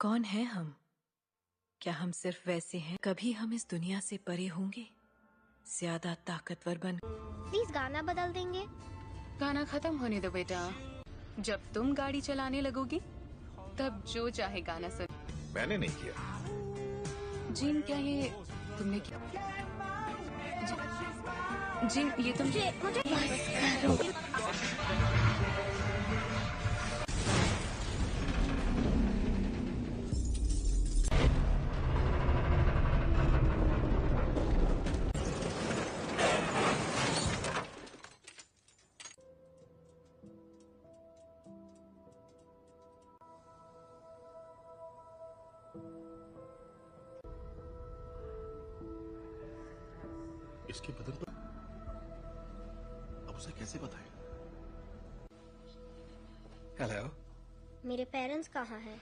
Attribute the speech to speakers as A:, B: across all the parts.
A: कौन है हम? क्या हम सिर्फ वैसे हैं? कभी हम इस दुनिया से परे होंगे, ज्यादा ताकतवर बन।
B: प्लीज गाना बदल देंगे?
C: गाना खत्म होने दो बेटा। जब तुम गाड़ी चलाने लगोगी तब जो चाहे गाना सुन।
D: मैंने नहीं किया।
C: जीन, क्या ये तुमने किया? जीन, ये तुम
E: इसके बदन पर अब उसे कैसे बताएं?
D: हेलो,
B: मेरे पेरेंट्स कहाँ हैं?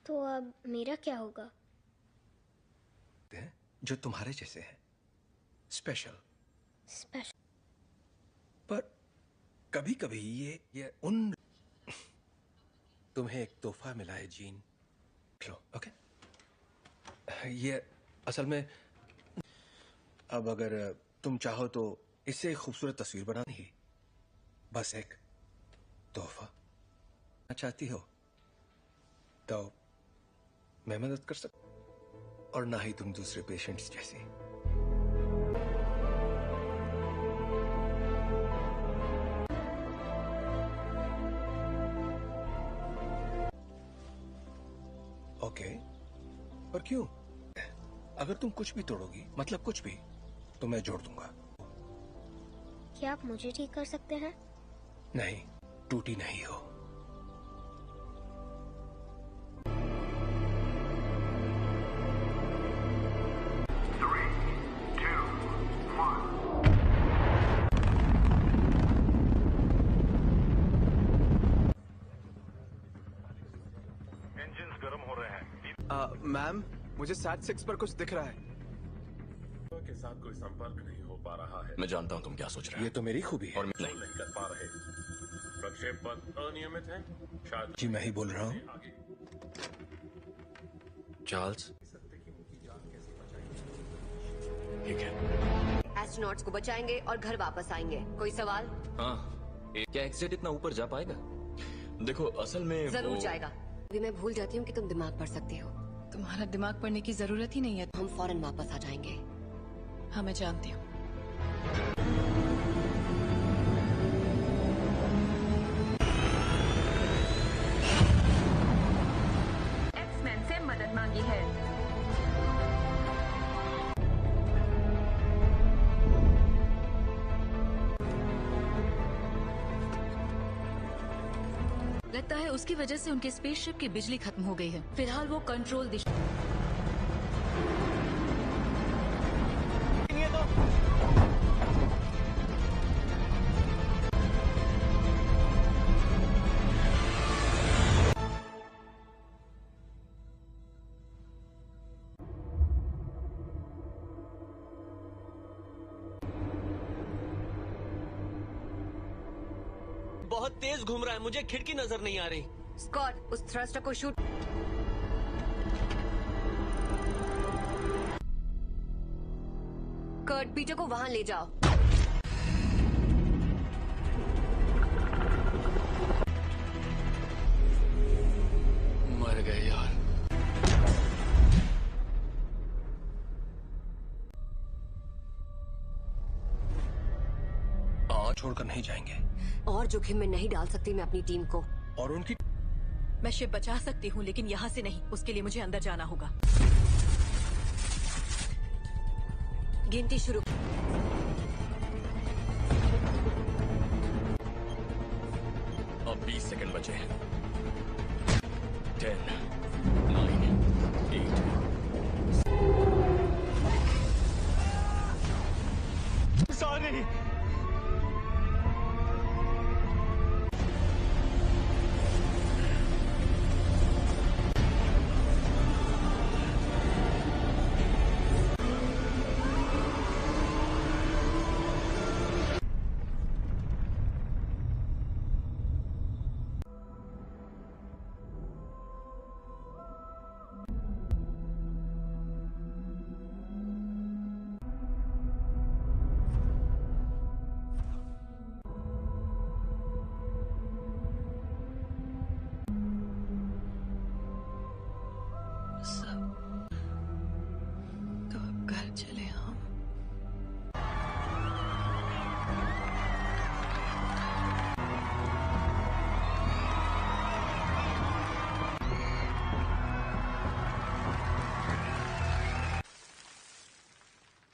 B: तो अब मेरा क्या होगा?
D: जो तुम्हारे जैसे हैं, स्पेशल।
B: स्पेशल?
D: पर कभी कभी ये उन तुम्हें एक तोहफा मिला है जीन, लो। ओके, ये असल में अब अगर तुम चाहो तो इससे एक खूबसूरत तस्वीर बनानी ही, बस एक तोहफा चाहती हो तो मैं मदद कर सकता, और ना ही तुम दूसरे पेशेंट्स जैसी। ओके, पर क्यों? अगर तुम कुछ भी तोड़ोगी, मतलब कुछ भी, तो मैं जोड़ दूंगा।
B: क्या आप मुझे ठीक कर सकते हैं?
D: नहीं, टूटी नहीं हो।
E: इंजन्स गर्म हो रहे हैं।
F: मैम, मुझे SAT-6 पर कुछ दिख रहा है।
E: के साथ कोई संपर्क नहीं हो पा रहा है।
G: मैं जानता हूँ तुम क्या सोच रहे
D: ये
G: हो।
D: तो मेरी खूबी है।
G: और
E: नहीं कर पा रहे। प्रक्षेपण अनियमित है शायद।
D: जी, मैं ही बोल रहा हूँ।
E: आगे
G: चार्ल्स, ठीक है।
H: एस्ट्रोनॉट्स को बचाएंगे और घर वापस आएंगे। कोई सवाल?
G: हाँ, क्या एक्सेट इतना ऊपर जा पाएगा? देखो, असल में
H: जरूर जाएगा। अभी मैं भूल जाती हूँ कि तुम दिमाग पढ़ सकती हो।
C: तुम्हारा दिमाग पढ़ने की जरूरत ही नहीं है।
H: हम फौरन वापस आ जाएंगे।
C: हाँ, मैं जानती हूँ। एक्समैन से मदद मांगी है। लगता है उसकी वजह से उनके स्पेसशिप की बिजली खत्म हो गई है। फिलहाल वो कंट्रोल दिशा।
I: बहुत तेज घूम रहा है, मुझे खिड़की नजर नहीं आ रही।
H: स्कॉट, उस थ्रस्टर को शूट। कर्ट, पीटर को वहां ले जाओ।
G: मर गए यार।
D: छोड़कर नहीं जाएंगे।
H: और जोखिम में नहीं डाल सकती मैं अपनी टीम को।
D: और उनकी
A: मैं शिप बचा सकती हूँ, लेकिन यहाँ से नहीं। उसके लिए मुझे अंदर जाना होगा।
H: गिनती शुरू।
G: अब 20 सेकंड बचे हैं। 10, 9, 8।
I: सॉरी।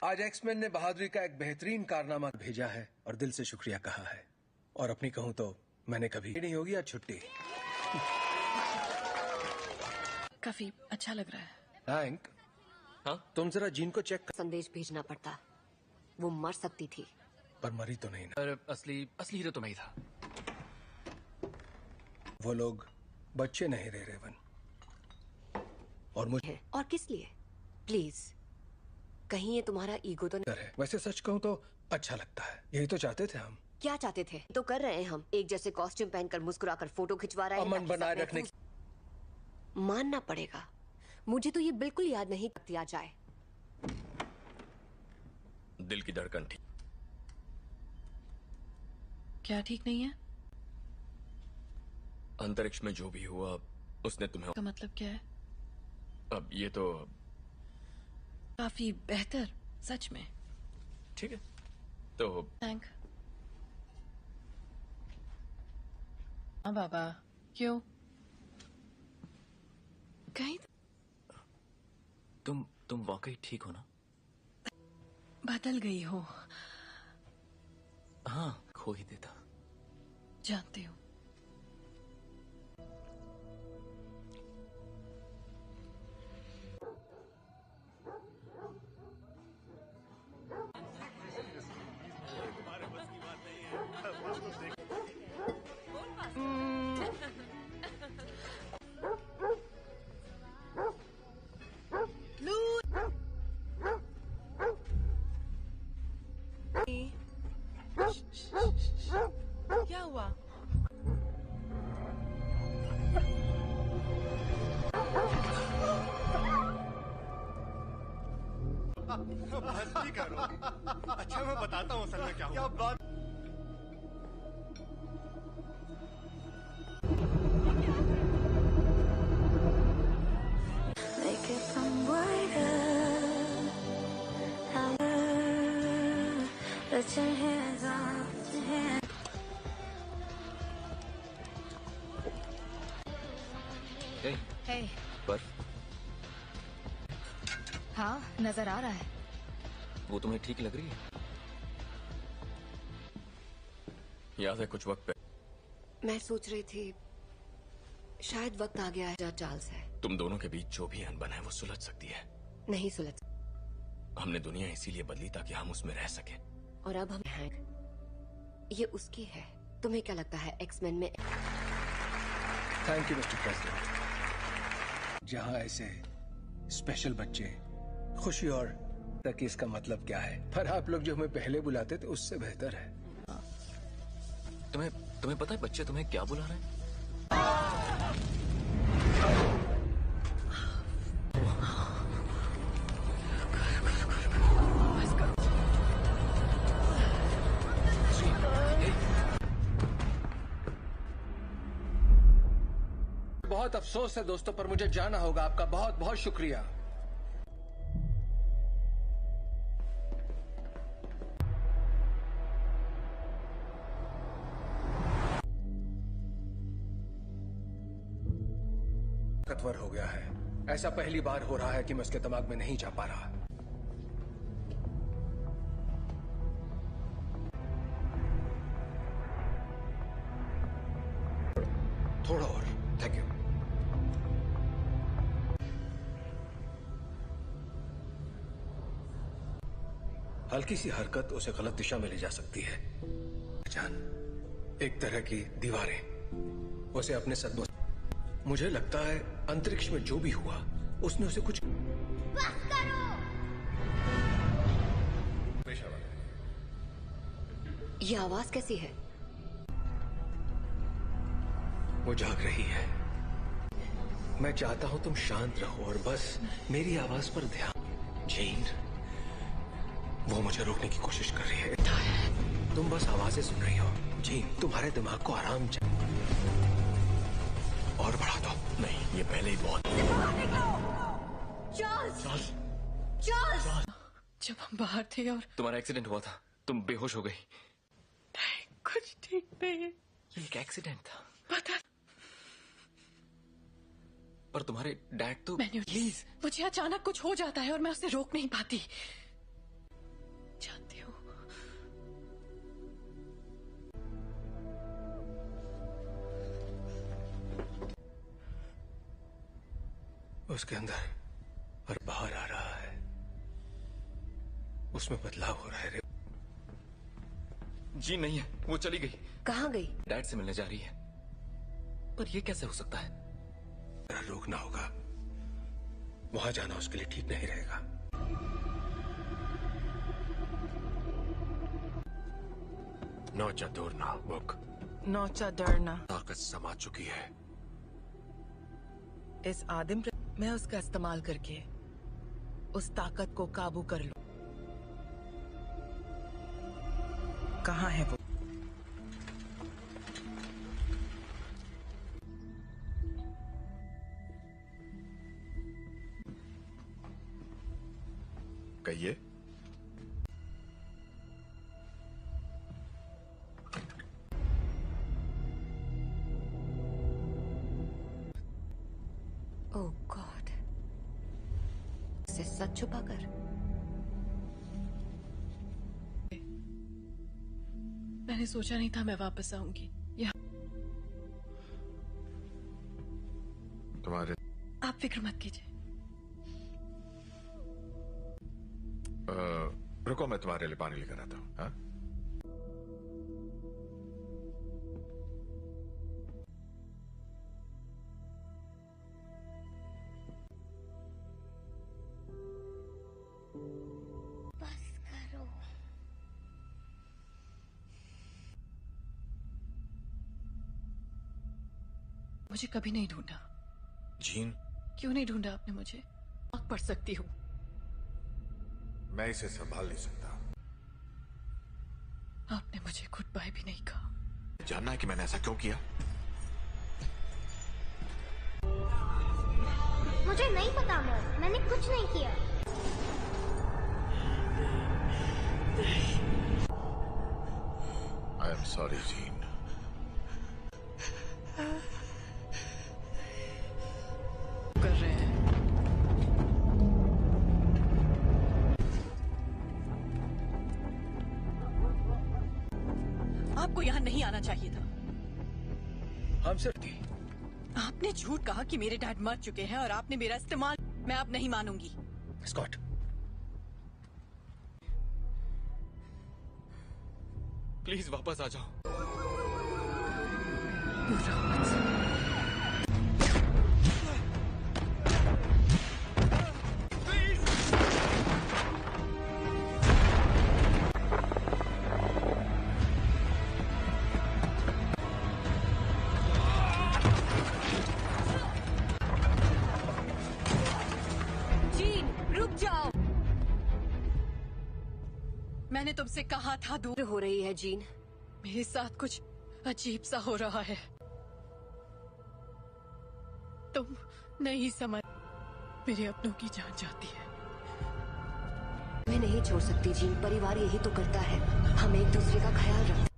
D: आज एक्समैन ने बहादुरी का एक बेहतरीन कारनामा भेजा है और दिल से शुक्रिया कहा है। और अपनी कहूं तो मैंने कभी नहीं होगी आज छुट्टी।
A: काफी अच्छा लग रहा है।
D: थैंक।
G: हाँ?
D: तुम जरा जीन को चेक कर।
H: संदेश भेजना पड़ता, वो मर सकती थी।
D: पर मरी तो नहीं ना।
J: पर असली हीरो तो मैं ही था।
D: वो लोग बच्चे नहीं रहे रेवन। और मुझे
H: और किस लिए? प्लीज, कहीं ये तुम्हारा ईगो तो नहीं?
D: है। वैसे सच कहूं तो अच्छा लगता है। यही तो चाहते थे हम।
H: क्या चाहते थे तो कर रहे हैं हम। एक जैसे कॉस्ट्यूम पहनकर मुस्कुराकर फोटो खिंचवा रहे हैं।
D: अमन बनाए रखने।
H: मानना पड़ेगा, मुझे तो ये बिल्कुल याद नहीं दिया जाए।
G: दिल की धड़कन ठीक।
A: क्या ठीक नहीं है?
G: अंतरिक्ष में जो भी हुआ उसने तुम्हें।
A: का मतलब क्या है?
G: अब ये तो
A: काफी बेहतर, सच में।
G: ठीक है तो
A: थैंक। हाँ बाबा, क्यों? कहीं
G: तुम वाकई ठीक हो ना?
A: बदल गई हो।
G: हाँ, खो ही देता।
A: जानती हूँ। क्या हुआ?
I: मस्ती करो। अच्छा मैं बताता हूँ असल में क्या हुआ। बात
C: Hey.
G: पर
C: हाँ, नजर आ रहा है।
G: वो तुम्हें ठीक लग रही है? याद है कुछ वक्त पहले
H: मैं सोच रही थी शायद वक्त आ गया है। चार्ल्स है।
G: तुम दोनों के बीच जो भी अनबन है वो सुलझ सकती है।
H: नहीं सुलझ।
G: हमने दुनिया इसीलिए बदली ताकि हम उसमें रह सके।
H: और अब हम हैं। ये उसकी है। तुम्हें क्या लगता है एक्समैन में?
D: Thank you mister president. जहाँ ऐसे स्पेशल बच्चे खुशी और तक इसका मतलब क्या है? पर आप लोग जो हमें पहले बुलाते थे उससे बेहतर है।
G: तुम्हें पता है बच्चे तुम्हें क्या बुला रहे हैं?
D: बहुत अफसोस है दोस्तों, पर मुझे जाना होगा। आपका बहुत बहुत शुक्रिया। ताकतवर हो गया है। ऐसा पहली बार हो रहा है कि मैं उसके दिमाग में नहीं जा पा रहा। थोड़ा और। Thank you. हल्की सी हरकत उसे गलत दिशा में ले जा सकती है। जान, एक तरह की दीवारें उसे अपने सदमों। मुझे लगता है अंतरिक्ष में जो भी हुआ उसने उसे कुछ।
B: बस करो।
H: ये आवाज कैसी है?
D: वो जाग रही है। मैं चाहता हूं तुम शांत रहो और बस मेरी आवाज पर ध्यान। जीन, वो मुझे रोकने की कोशिश कर रही है। तुम बस आवाजें सुन रही हो। जीन, तुम्हारे दिमाग को आराम चाहिए। और बढ़ा दो।
G: नहीं, ये पहले ही बहुत।
H: चार्ल्स!
A: जब हम बाहर थे और
G: तुम्हारा एक्सीडेंट हुआ था, तुम बेहोश हो गई।
A: कुछ ठीक नहीं है।
G: ये एक एक्सीडेंट था।
A: पता।
G: पर तुम्हारे डैड तो।
A: प्लीज, मुझे अचानक कुछ हो जाता है और मैं उसे रोक नहीं पाती।
D: उसके अंदर और बाहर आ रहा है, उसमें बदलाव हो रहा है।
G: जी नहीं है, वो चली गई।
H: कहाँ गई?
G: डैड से मिलने जा रही है। पर ये कैसे हो सकता है?
D: रोकना होगा, वहां जाना उसके लिए ठीक नहीं रहेगा। नौचा दूरना बुक,
K: नौचा डरना
D: ताकत समा चुकी है।
K: इस आदिम मैं उसका इस्तेमाल करके उस ताकत को काबू कर लूं। कहाँ है वो?
L: कहिए।
H: ओह गॉड, इसे सच छुपाकर।
A: मैंने सोचा नहीं था मैं वापस आऊंगी यहाँ।
L: तुम्हारे
A: आप फिक्र मत कीजिए।
L: रुको, मैं तुम्हारे लिए पानी लेकर आता हूँ। हाँ?
B: बस करो।
A: मुझे कभी नहीं ढूंढा।
L: जीन,
A: क्यों नहीं ढूंढा आपने मुझे? आग पढ़ सकती हूँ।
L: मैं इसे संभाल नहीं सकता।
A: आपने मुझे गुड बाय भी नहीं कहा।
L: जानना है कि मैंने ऐसा क्यों किया?
B: मुझे नहीं पता मॉम, मैंने कुछ नहीं किया।
L: I am sorry gene.
A: कर रहे हैं। आपको यहाँ नहीं आना चाहिए था।
D: हम सिर्फ थी।
A: आपने झूठ कहा कि मेरे डैड मर चुके हैं और आपने मेरा इस्तेमाल। मैं अब नहीं मानूंगी।
D: स्कॉट,
G: प्लीज वापस आ जाओ।
A: जीन, रुक जाओ। मैंने तुमसे कहा था दूर
H: हो रही है जीन।
A: मेरे साथ कुछ अजीब सा हो रहा है। तुम नहीं समझ। मेरे अपनों की जान जाती है।
H: मैं नहीं छोड़ सकती जीन, परिवार यही तो करता है। हम एक दूसरे का ख्याल रखते हैं।